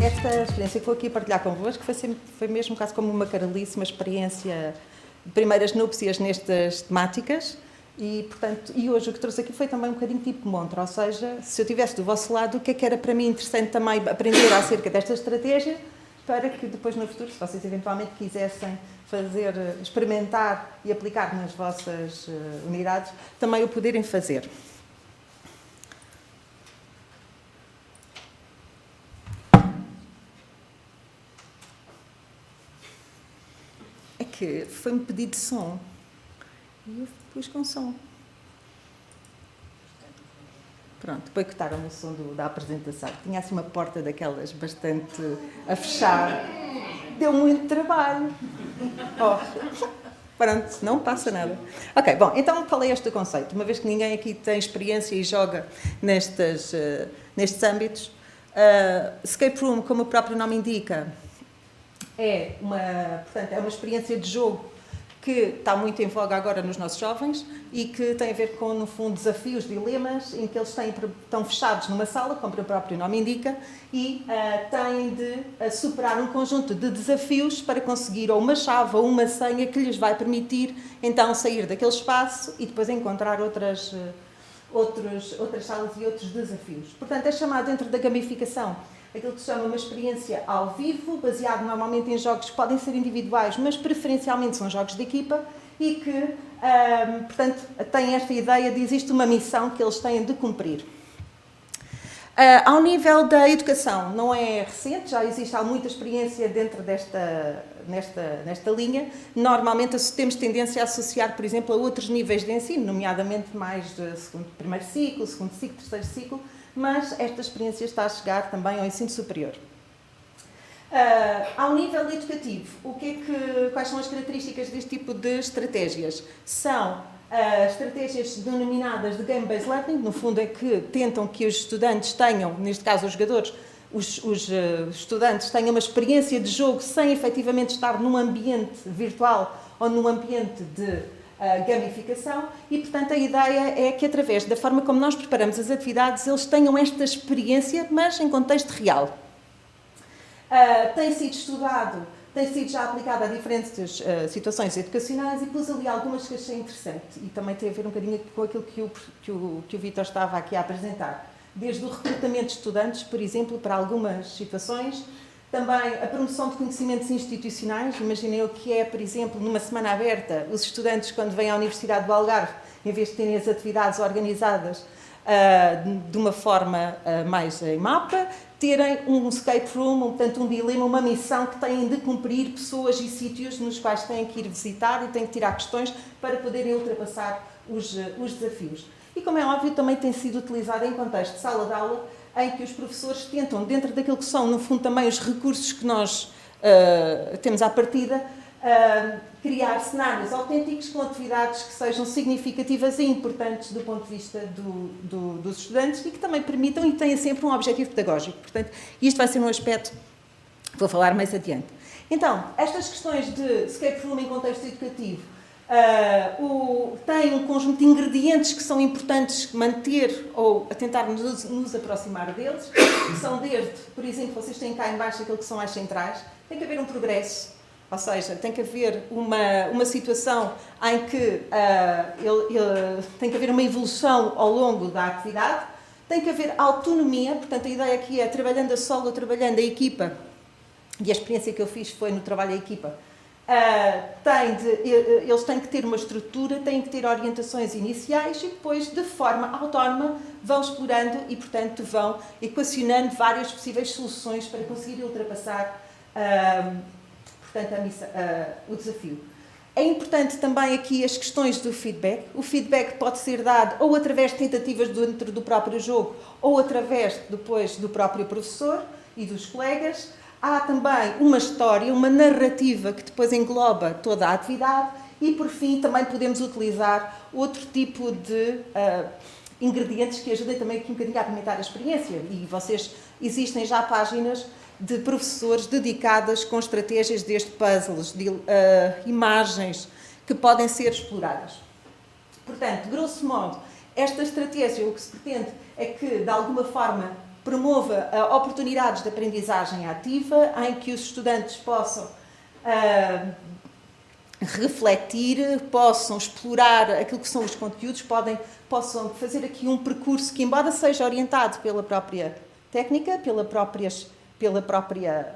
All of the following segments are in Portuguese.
Esta experiência que vou aqui partilhar convosco foi mesmo quase como uma carolice, uma experiência de primeiras núpcias nestas temáticas e, portanto, e hoje o que trouxe aqui foi também um bocadinho tipo montra, ou seja, se eu estivesse do vosso lado, o que é que era para mim interessante também aprender acerca desta estratégia para que depois no futuro, se vocês eventualmente quisessem fazer, experimentar e aplicar nas vossas unidades, também o poderem fazer. É que foi-me pedido som e eu pus com som. Pronto, boicotaram o som da apresentação. Tinha assim uma porta daquelas bastante a fechar. Deu muito trabalho. Oh, pronto, não passa nada. Ok, bom, então qual é este conceito? Uma vez que ninguém aqui tem experiência e joga nestes âmbitos, Escape Room, como o próprio nome indica, portanto, é uma experiência de jogo que está muito em voga agora nos nossos jovens e que tem a ver com, no fundo, desafios, dilemas, em que eles estão fechados numa sala, como o próprio nome indica, e têm de superar um conjunto de desafios para conseguir ou uma chave ou uma senha que lhes vai permitir, então, sair daquele espaço e depois encontrar outras salas e outros desafios. Portanto, é chamado dentro da gamificação aquilo que se chama uma experiência ao vivo, baseado normalmente em jogos que podem ser individuais, mas preferencialmente são jogos de equipa e que, portanto, têm esta ideia de existe uma missão que eles têm de cumprir. Ao nível da educação, não é recente, já existe há muita experiência dentro nesta linha. Normalmente temos tendência a associar, por exemplo, a outros níveis de ensino, nomeadamente mais de primeiro ciclo, segundo ciclo, terceiro ciclo, mas esta experiência está a chegar também ao ensino superior. Ao nível educativo, quais são as características deste tipo de estratégias? São estratégias denominadas de game-based learning, no fundo é que tentam que os estudantes tenham, neste caso os jogadores, os estudantes tenham uma experiência de jogo sem efetivamente estar num ambiente virtual ou num ambiente de gamificação e, portanto, a ideia é que através da forma como nós preparamos as atividades eles tenham esta experiência, mas em contexto real. Tem sido estudado, tem sido já aplicado a diferentes situações educacionais e pus ali algumas que achei interessante e também tem a ver um bocadinho com aquilo que o Vítor estava aqui a apresentar. Desde o recrutamento de estudantes, por exemplo, para algumas situações, também a promoção de conhecimentos institucionais. Imaginem o que é, por exemplo, numa semana aberta, os estudantes, quando vêm à Universidade do Algarve, em vez de terem as atividades organizadas de uma forma mais em mapa, terem um escape room, portanto, um dilema, uma missão que têm de cumprir, pessoas e sítios nos quais têm que ir visitar e têm que tirar questões para poderem ultrapassar os desafios. E, como é óbvio, também tem sido utilizado em contexto de sala de aula, em que os professores tentam, dentro daquilo que são, no fundo, também os recursos que nós temos à partida, criar cenários autênticos com atividades que sejam significativas e importantes do ponto de vista dos estudantes e que também permitam e tenham sempre um objetivo pedagógico. Portanto, isto vai ser um aspecto que vou falar mais adiante. Então, estas questões de escape room em contexto educativo tem um conjunto de ingredientes que são importantes manter ou a tentar nos aproximar deles, que são desde, por exemplo, vocês têm cá em baixo aquilo que são as centrais, tem que haver um progresso, ou seja, tem que haver uma situação em que tem que haver uma evolução ao longo da atividade, tem que haver autonomia, portanto a ideia aqui é trabalhando a solo, trabalhando a equipa, e a experiência que eu fiz foi no trabalho a equipa. Eles têm que ter uma estrutura, têm que ter orientações iniciais e depois, de forma autónoma, vão explorando e, portanto, vão equacionando várias possíveis soluções para conseguir ultrapassar o desafio. É importante também aqui as questões do feedback. O feedback pode ser dado ou através de tentativas dentro do próprio jogo ou através, depois, do próprio professor e dos colegas. Há também uma história, uma narrativa que depois engloba toda a atividade e, por fim, também podemos utilizar outro tipo de ingredientes que ajudem também aqui um bocadinho a apimentar a experiência. E existem já páginas de professores dedicadas com estratégias desde puzzles, imagens que podem ser exploradas. Portanto, grosso modo, esta estratégia, o que se pretende é que, de alguma forma, promova oportunidades de aprendizagem ativa, em que os estudantes possam refletir, possam explorar aquilo que são os conteúdos, possam fazer aqui um percurso que, embora seja orientado pela própria técnica, pela própria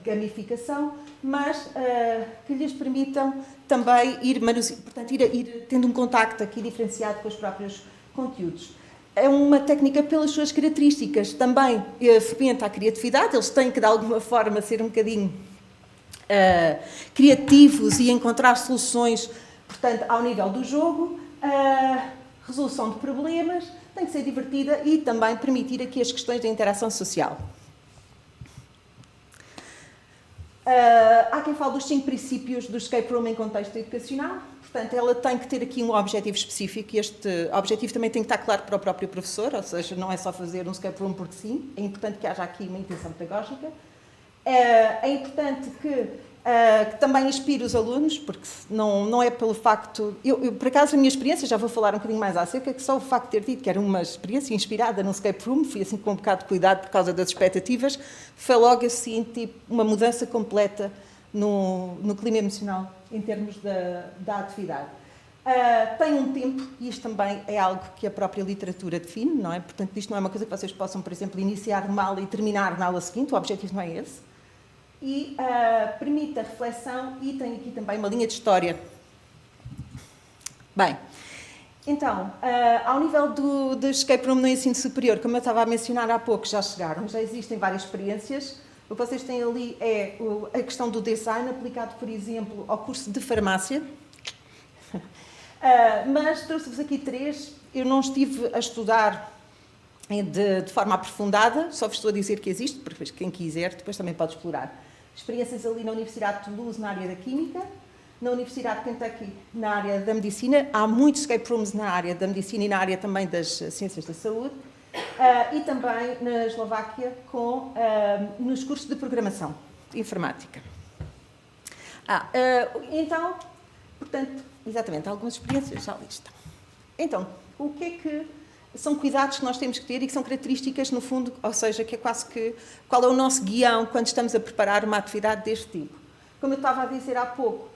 gamificação, mas que lhes permitam também ir tendo um contacto aqui diferenciado com os próprios conteúdos. É uma técnica pelas suas características, também fomenta a criatividade, eles têm que de alguma forma ser um bocadinho criativos e encontrar soluções, portanto, ao nível do jogo, resolução de problemas, tem que ser divertida e também permitir aqui as questões da interação social. Há quem fale dos 5 princípios do escape room em contexto educacional. Portanto, ela tem que ter aqui um objetivo específico e este objetivo também tem que estar claro para o próprio professor, ou seja, não é só fazer um escape room porque sim, é importante que haja aqui uma intenção pedagógica. É importante que também inspire os alunos, porque não é pelo facto... por acaso, a minha experiência, já vou falar um bocadinho mais acerca, que só o facto de ter dito que era uma experiência inspirada num escape room, fui assim com um bocado de cuidado por causa das expectativas, foi logo assim, tipo, uma mudança completa no clima emocional, em termos da atividade. Tem um tempo, e isto também é algo que a própria literatura define, não é? Portanto, isto não é uma coisa que vocês possam, por exemplo, iniciar numa aula e terminar na aula seguinte, o objetivo não é esse. E permite a reflexão e tem aqui também uma linha de história. Bem, então, ao nível do escape room no ensino superior, como eu estava a mencionar há pouco, já existem várias experiências. O que vocês têm ali é a questão do design aplicado, por exemplo, ao curso de farmácia. Mas trouxe-vos aqui 3. Eu não estive a estudar de forma aprofundada, só vos estou a dizer que existe, porque quem quiser depois também pode explorar. Experiências ali na Universidade de Toulouse, na área da Química, na Universidade de Kentucky, na área da Medicina. Há muitos escape rooms na área da Medicina e na área também das Ciências da Saúde. E também na Eslováquia, nos cursos de Programação Informática. Então, portanto, exatamente, algumas experiências já ali estão. Então, o que é que são cuidados que nós temos que ter e que são características, no fundo, ou seja, que é quase que qual é o nosso guião quando estamos a preparar uma atividade deste tipo? Como eu estava a dizer há pouco,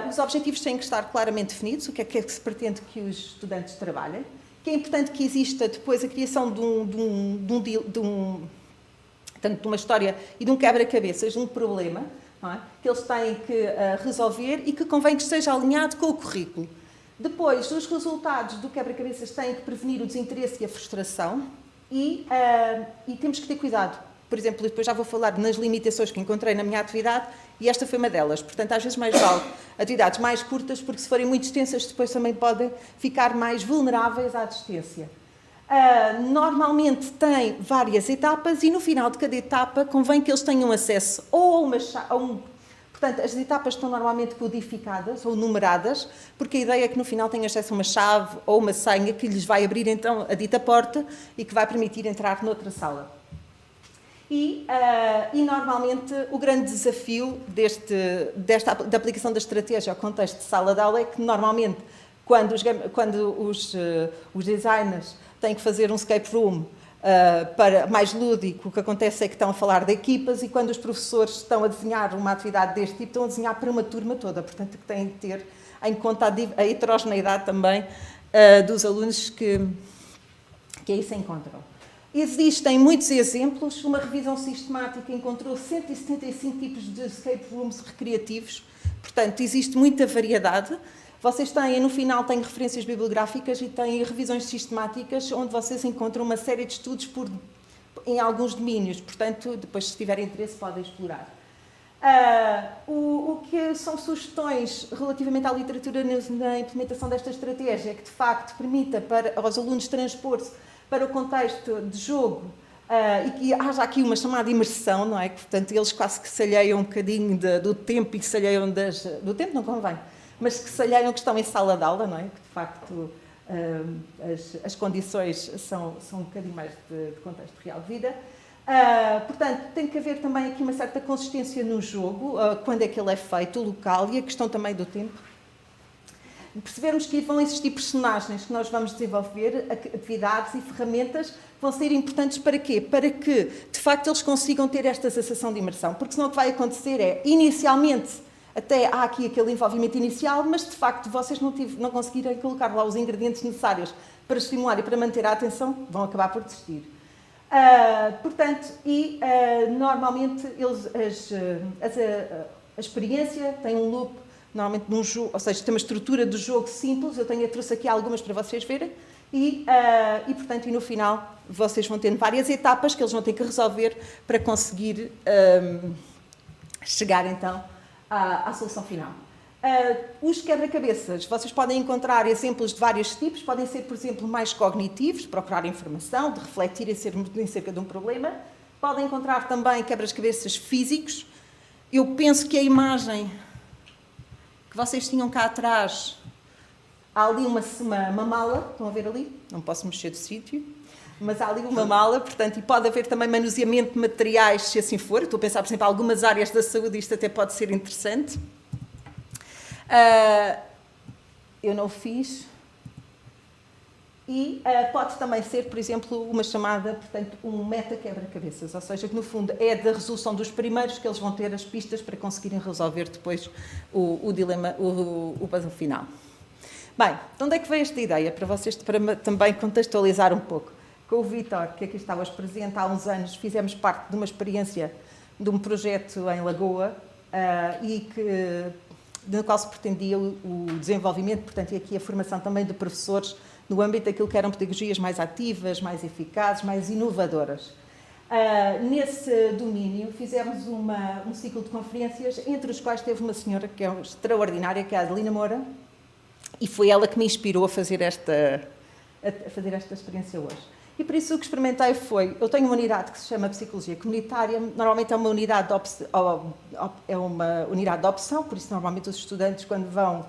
os objetivos têm que estar claramente definidos, o que é que se pretende que os estudantes trabalhem, que é importante que exista depois a criação de uma história e de um quebra-cabeças, de um problema, não é? Que eles têm que resolver e que convém que esteja alinhado com o currículo. Depois, os resultados do quebra-cabeças têm que prevenir o desinteresse e a frustração e temos que ter cuidado. Por exemplo, depois já vou falar nas limitações que encontrei na minha atividade e esta foi uma delas. Portanto, às vezes mais vale atividades mais curtas, porque se forem muito extensas, depois também podem ficar mais vulneráveis à desistência. Normalmente tem várias etapas e no final de cada etapa convém que eles tenham acesso ou a Portanto, as etapas estão normalmente codificadas ou numeradas, porque a ideia é que no final tenham acesso a uma chave ou uma senha que lhes vai abrir então a dita porta e que vai permitir entrar noutra sala. E normalmente o grande desafio da aplicação da estratégia ao contexto de sala de aula é que normalmente quando os designers têm que fazer um escape room para mais lúdico, o que acontece é que estão a falar de equipas e quando os professores estão a desenhar uma atividade deste tipo, estão a desenhar para uma turma toda, portanto que têm de ter em conta a heterogeneidade também dos alunos que aí se encontram. Existem muitos exemplos, uma revisão sistemática encontrou 175 tipos de escape rooms recreativos, portanto existe muita variedade. Vocês têm, no final, têm referências bibliográficas e têm revisões sistemáticas onde vocês encontram uma série de estudos em alguns domínios. Portanto, depois, se tiverem interesse, podem explorar. O que são sugestões relativamente à literatura na implementação desta estratégia é que, de facto, permita aos alunos transpor-se para o contexto de jogo e que haja aqui uma chamada imersão, não é? Que, portanto, eles quase que se alheiam um bocadinho do tempo e que se alheiam do tempo, não convém. Mas que se alheiam que estão em sala de aula, não é? Que, de facto, as condições são um bocadinho mais de contexto real de vida. Portanto, tem que haver também aqui uma certa consistência no jogo, quando é que ele é feito, o local e a questão também do tempo. percebermos que vão existir personagens que nós vamos desenvolver, atividades e ferramentas que vão ser importantes para quê? Para que, de facto, eles consigam ter esta sensação de imersão. Porque senão o que vai acontecer é, inicialmente, até há aqui aquele envolvimento inicial, mas, de facto, vocês não conseguirem colocar lá os ingredientes necessários para estimular e para manter a atenção, vão acabar por desistir. Portanto, normalmente, a experiência tem um loop, normalmente num jogo, ou seja, tem uma estrutura de jogo simples, eu trouxe aqui algumas para vocês verem, portanto, no final vocês vão tendo várias etapas que eles vão ter que resolver para conseguir chegar então à solução final. Os quebra-cabeças, vocês podem encontrar exemplos de vários tipos, podem ser, por exemplo, mais cognitivos, de procurar informação, de refletir acerca de um problema, podem encontrar também quebra-cabeças físicos. Eu penso que a imagem que vocês tinham cá atrás, há ali uma mala, estão a ver ali? Não posso mexer de sítio, mas há ali uma mala, portanto, e pode haver também manuseamento de materiais, se assim for. Estou a pensar, por exemplo, em algumas áreas da saúde, isto até pode ser interessante. Eu não o fiz. E pode também ser, por exemplo, uma chamada, portanto, um meta-quebra-cabeças, ou seja, que no fundo é da resolução dos primeiros que eles vão ter as pistas para conseguirem resolver depois o dilema, o puzzle final. Bem, de onde é que veio esta ideia? Para vocês também contextualizar um pouco. Com o Vítor, que aqui está hoje presente, há uns anos fizemos parte de uma experiência de um projeto em Lagoa no qual se pretendia o desenvolvimento, portanto, e aqui a formação também de professores no âmbito daquilo que eram pedagogias mais ativas, mais eficazes, mais inovadoras. Nesse domínio fizemos um ciclo de conferências, entre os quais teve uma senhora que é extraordinária, que é a Adelina Moura, e foi ela que me inspirou a fazer esta experiência hoje. E por isso o que experimentei foi, eu tenho uma unidade que se chama Psicologia Comunitária, normalmente é uma unidade de opção, por isso normalmente os estudantes quando vão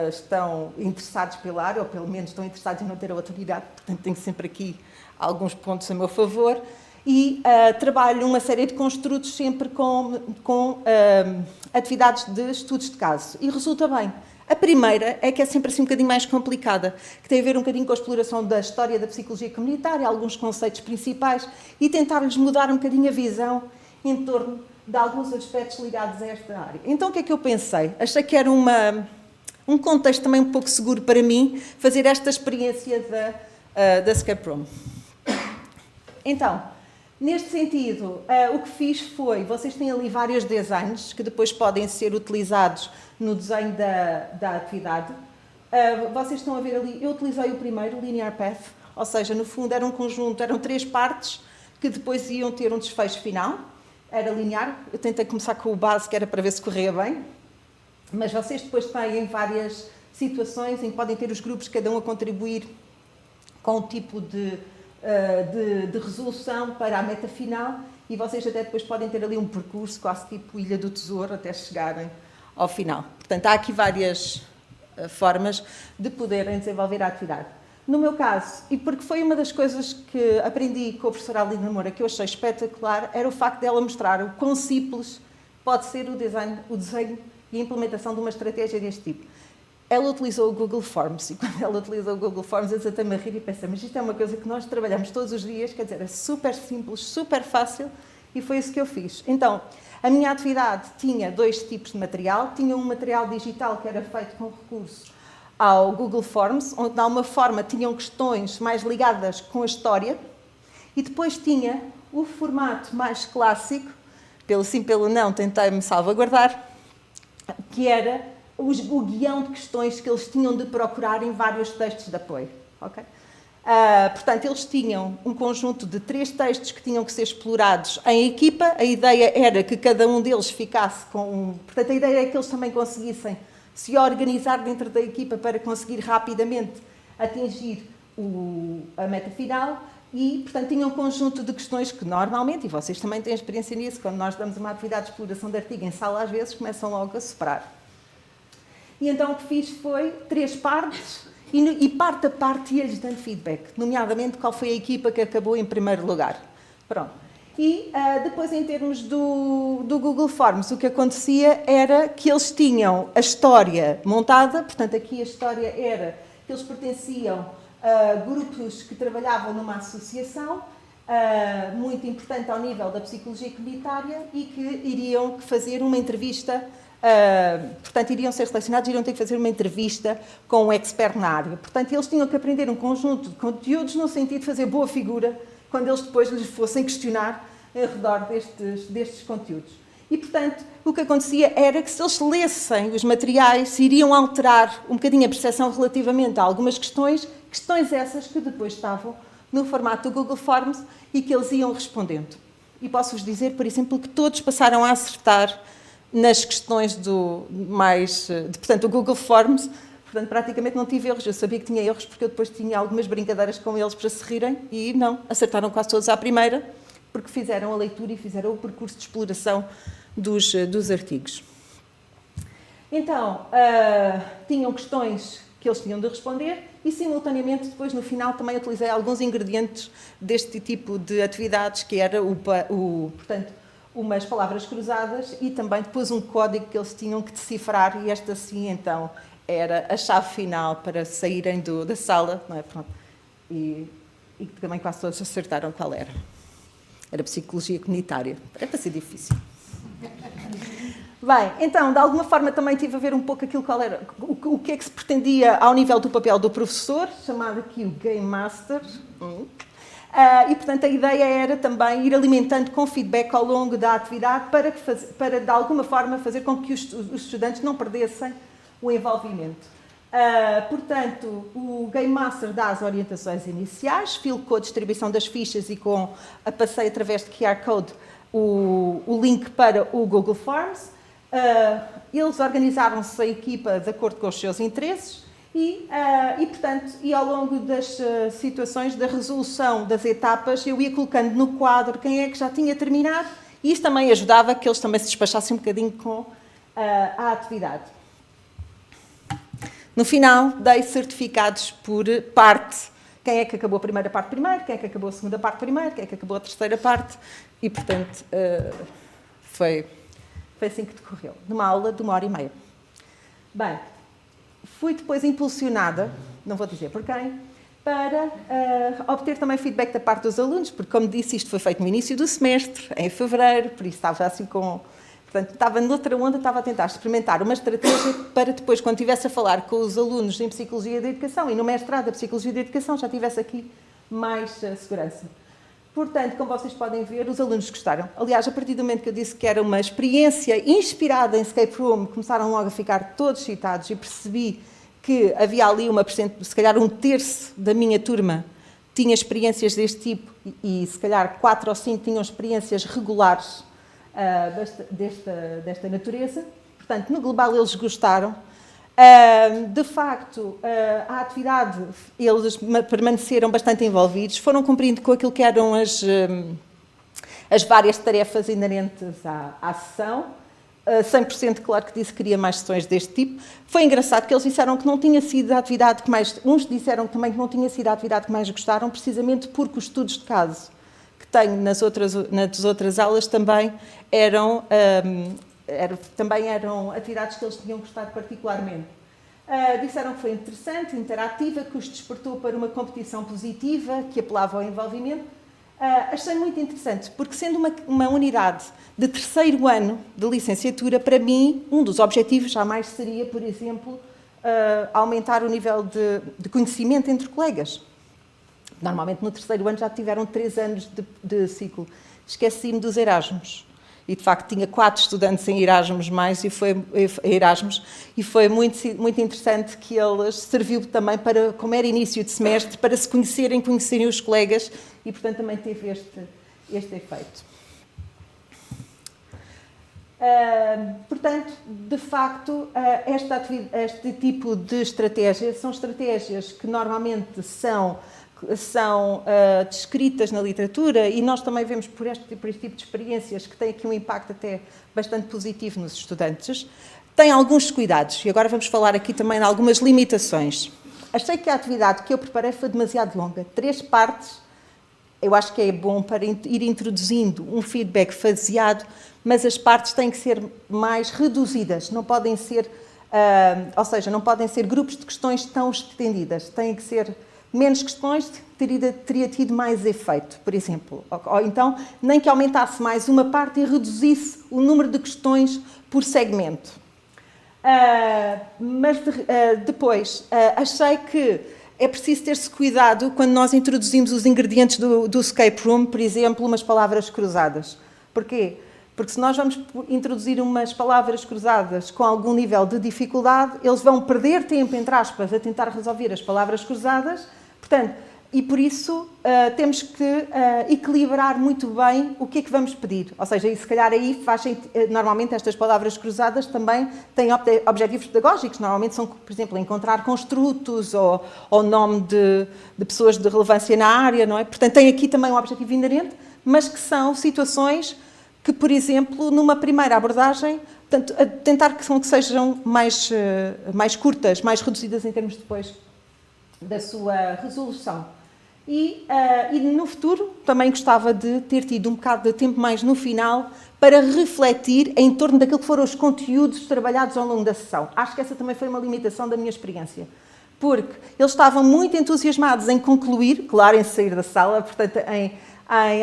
estão interessados pela área, ou pelo menos estão interessados em não ter a outra unidade, portanto tenho sempre aqui alguns pontos a meu favor, e trabalho uma série de construtos sempre com atividades de estudos de caso, e resulta bem. A primeira é que é sempre assim um bocadinho mais complicada, que tem a ver um bocadinho com a exploração da história da psicologia comunitária, alguns conceitos principais, e tentar-lhes mudar um bocadinho a visão em torno de alguns aspectos ligados a esta área. Então o que é que eu pensei? Achei que era um contexto também um pouco seguro para mim fazer esta experiência da Escape Room. Então, neste sentido, o que fiz foi, vocês têm ali vários designs que depois podem ser utilizados no desenho da atividade. Vocês estão a ver ali, eu utilizei o primeiro, o Linear Path, ou seja, no fundo era um conjunto, eram 3 partes que depois iam ter um desfecho final, era linear, eu tentei começar com o base que era para ver se corria bem, mas vocês depois têm várias situações em que podem ter os grupos, cada um a contribuir com um tipo de resolução para a meta final, e vocês até depois podem ter ali um percurso quase tipo Ilha do Tesouro até chegarem ao final. Portanto, há aqui várias formas de poderem desenvolver a atividade. No meu caso, e porque foi uma das coisas que aprendi com a professora Adelina Moura, que eu achei espetacular, era o facto dela mostrar o quão simples pode ser o desenho e a implementação de uma estratégia deste tipo. Ela utilizou o Google Forms, e quando ela utilizou o Google Forms, eu desatei-me a rir e pensei, mas isto é uma coisa que nós trabalhamos todos os dias, quer dizer, é super simples, super fácil, e foi isso que eu fiz. Então, a minha atividade tinha 2 tipos de material, tinha um material digital que era feito com recurso ao Google Forms, onde de alguma forma tinham questões mais ligadas com a história, e depois tinha o formato mais clássico, pelo sim, pelo não, tentei-me salvaguardar, que era o guião de questões que eles tinham de procurar em vários textos de apoio. Okay? Portanto, eles tinham um conjunto de 3 textos que tinham que ser explorados em equipa. A ideia era que cada um deles ficasse com... Portanto, a ideia é que eles também conseguissem se organizar dentro da equipa para conseguir rapidamente atingir a meta final e, portanto, tinham um conjunto de questões que normalmente, e vocês também têm experiência nisso, quando nós damos uma atividade de exploração de artigo em sala, às vezes começam logo a separar. E então o que fiz foi 3 partes e parte a parte ia-lhes dando feedback, nomeadamente qual foi a equipa que acabou em primeiro lugar. Pronto. E depois, em termos do Google Forms, o que acontecia era que eles tinham a história montada, portanto, aqui a história era que eles pertenciam a grupos que trabalhavam numa associação, muito importante ao nível da psicologia comunitária e que iriam fazer uma entrevista, portanto, iriam ser selecionados e iriam ter que fazer uma entrevista com um expert na área. Portanto, eles tinham que aprender um conjunto de conteúdos no sentido de fazer boa figura quando eles depois lhes fossem questionar ao redor destes conteúdos. E, portanto, o que acontecia era que se eles lessem os materiais, iriam alterar um bocadinho a percepção relativamente a algumas questões essas que depois estavam no formato do Google Forms e que eles iam respondendo. E posso-vos dizer, por exemplo, que todos passaram a acertar nas questões do Google Forms. Portanto, praticamente não tive erros. Eu sabia que tinha erros porque eu depois tinha algumas brincadeiras com eles para se rirem e não, acertaram quase todos à primeira, porque fizeram a leitura e fizeram o percurso de exploração dos artigos. Então, tinham questões que eles tinham de responder e, simultaneamente, depois, no final, também utilizei alguns ingredientes deste tipo de atividades, que era, portanto, umas palavras cruzadas e também depois um código que eles tinham que decifrar e esta, sim, então, era a chave final para saírem da sala, não é? Pronto. E também quase todos acertaram qual era. Era psicologia comunitária. Era para ser difícil. Bem, então, de alguma forma também tive a ver um pouco aquilo qual era, o que é que se pretendia ao nível do papel do professor, chamado aqui o Game Master. E, portanto, a ideia era também ir alimentando com feedback ao longo da atividade para de alguma forma, fazer com que os estudantes não perdessem o envolvimento. Portanto, o Game Master dá as orientações iniciais, filo com a distribuição das fichas e passei através de QR Code o link para o Google Forms. Eles organizaram-se a equipa de acordo com os seus interesses e portanto, ao longo das situações da resolução das etapas, eu ia colocando no quadro quem é que já tinha terminado e isso também ajudava que eles também se despachassem um bocadinho com a atividade. No final, dei certificados por parte. Quem é que acabou a primeira parte primeiro, quem é que acabou a segunda parte primeiro, quem é que acabou a terceira parte. E, portanto, foi assim que decorreu. Numa aula de 1h30. Bem, fui depois impulsionada, não vou dizer por quem, para obter também feedback da parte dos alunos, porque, como disse, isto foi feito no início do semestre, em fevereiro, por isso estava assim com... Portanto, estava noutra onda, estava a tentar experimentar uma estratégia para depois, quando estivesse a falar com os alunos em Psicologia da Educação e no mestrado da Psicologia da Educação, já tivesse aqui mais segurança. Portanto, como vocês podem ver, os alunos gostaram. Aliás, a partir do momento que eu disse que era uma experiência inspirada em Escape Room, começaram logo a ficar todos excitados e percebi que havia ali se calhar 1/3 da minha turma tinha experiências deste tipo e se calhar 4 ou 5 tinham experiências regulares desta natureza. Portanto, no global eles gostaram. De facto, a atividade, eles permaneceram bastante envolvidos, foram cumprindo com aquilo que eram as várias tarefas inerentes à sessão. 100% claro que disse que queria mais sessões deste tipo. Foi engraçado que eles disseram que não tinha sido a atividade que mais... Uns disseram também que não tinha sido a atividade que mais gostaram, precisamente porque os estudos de caso que tenho nas outras aulas também eram atividades que eles tinham gostado particularmente. Disseram que foi interessante, interativa, que os despertou para uma competição positiva, que apelava ao envolvimento. Achei muito interessante, porque sendo uma unidade de 3º ano de licenciatura, para mim, um dos objetivos jamais seria, por exemplo, aumentar o nível de conhecimento entre colegas. Normalmente, no 3º ano já tiveram 3 anos de ciclo. Esqueci-me dos Erasmus. E, de facto, tinha 4 estudantes em Erasmus e foi muito interessante que eles serviu também para, como era início de semestre, para se conhecerem os colegas e, portanto, também teve este efeito. Portanto, de facto, este tipo de estratégias são estratégias que normalmente são descritas na literatura e nós também vemos por este tipo de experiências que têm aqui um impacto até bastante positivo nos estudantes. Tem alguns cuidados e agora vamos falar aqui também de algumas limitações. Achei que a atividade que eu preparei foi demasiado longa. 3 partes eu acho que é bom para ir introduzindo um feedback faseado, mas as partes têm que ser mais reduzidas, não podem ser, ou seja, não podem ser grupos de questões tão estendidas, têm que ser menos questões, teria tido mais efeito, por exemplo. Ou então, nem que aumentasse mais uma parte e reduzisse o número de questões por segmento. Mas depois, achei que é preciso ter-se cuidado quando nós introduzimos os ingredientes do escape room, por exemplo, umas palavras cruzadas. Porquê? Porque se nós vamos introduzir umas palavras cruzadas com algum nível de dificuldade, eles vão perder tempo, entre aspas, a tentar resolver as palavras cruzadas. Portanto, e por isso temos que equilibrar muito bem o que é que vamos pedir. Ou seja, e se calhar aí normalmente estas palavras cruzadas também têm objetivos pedagógicos. Normalmente são, por exemplo, encontrar construtos ou nome de pessoas de relevância na área, não é? Portanto, tem aqui também um objetivo inerente, mas que são situações que, por exemplo, numa primeira abordagem, tentar que sejam mais curtas, mais reduzidas em termos depois da sua resolução. E no futuro também gostava de ter tido um bocado de tempo mais no final para refletir em torno daquilo que foram os conteúdos trabalhados ao longo da sessão. Acho que essa também foi uma limitação da minha experiência, porque eles estavam muito entusiasmados em concluir, claro, em sair da sala, portanto, em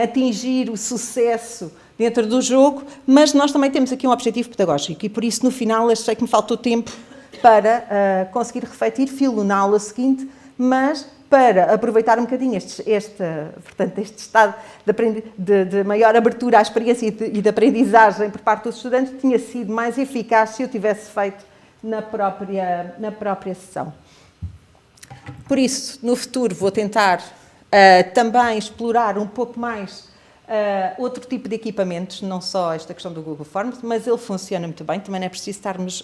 atingir o sucesso dentro do jogo, mas nós também temos aqui um objetivo pedagógico e por isso no final achei que me faltou tempo para conseguir refletir, filo na aula seguinte, mas para aproveitar um bocadinho este estado de maior abertura à experiência e de aprendizagem por parte dos estudantes, tinha sido mais eficaz se eu tivesse feito na própria sessão. Por isso, no futuro, vou tentar também explorar um pouco mais outro tipo de equipamentos, não só esta questão do Google Forms, mas ele funciona muito bem, também não é preciso estarmos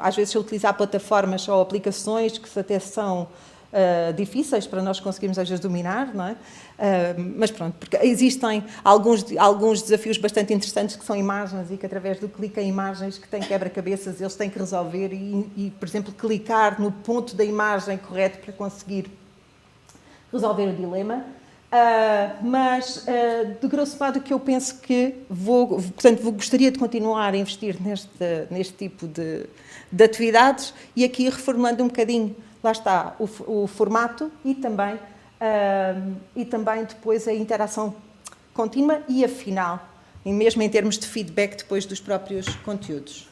às vezes a utilizar plataformas ou aplicações que até são difíceis para nós conseguirmos às vezes dominar, não é? Mas pronto, porque existem alguns desafios bastante interessantes que são imagens e que através do clique em imagens que têm quebra-cabeças eles têm que resolver e, por exemplo, clicar no ponto da imagem correto para conseguir resolver o dilema. Mas, de grosso modo, o que eu penso que gostaria de continuar a investir neste tipo de atividades e aqui reformulando um bocadinho, lá está, o formato e também depois a interação contínua e a final, e mesmo em termos de feedback depois dos próprios conteúdos.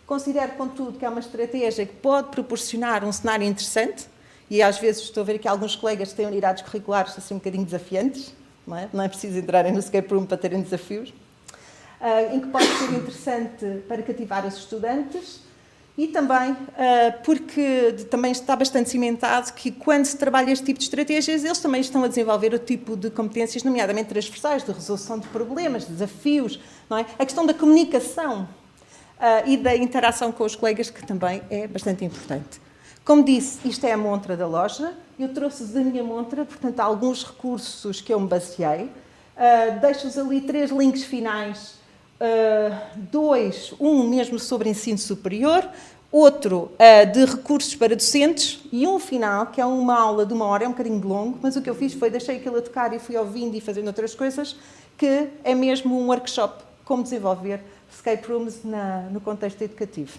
Considero, contudo, que é uma estratégia que pode proporcionar um cenário interessante. E às vezes estou a ver que alguns colegas têm unidades curriculares assim um bocadinho desafiantes, não é preciso entrarem no escape room para terem desafios, em que pode ser interessante para cativar os estudantes e também porque também está bastante cimentado que quando se trabalha este tipo de estratégias, eles também estão a desenvolver o tipo de competências, nomeadamente transversais, de resolução de problemas, desafios, não é? A questão da comunicação e da interação com os colegas, que também é bastante importante. Como disse, isto é a montra da loja. Eu trouxe-vos a minha montra, portanto, há alguns recursos que eu me baseei. Deixo-vos ali 3 links finais. Um mesmo sobre ensino superior, outro de recursos para docentes e um final, que é uma aula de 1 hora, é um bocadinho longo, mas o que eu fiz foi deixei aquilo a tocar e fui ouvindo e fazendo outras coisas, que é mesmo um workshop como desenvolver escape rooms no contexto educativo.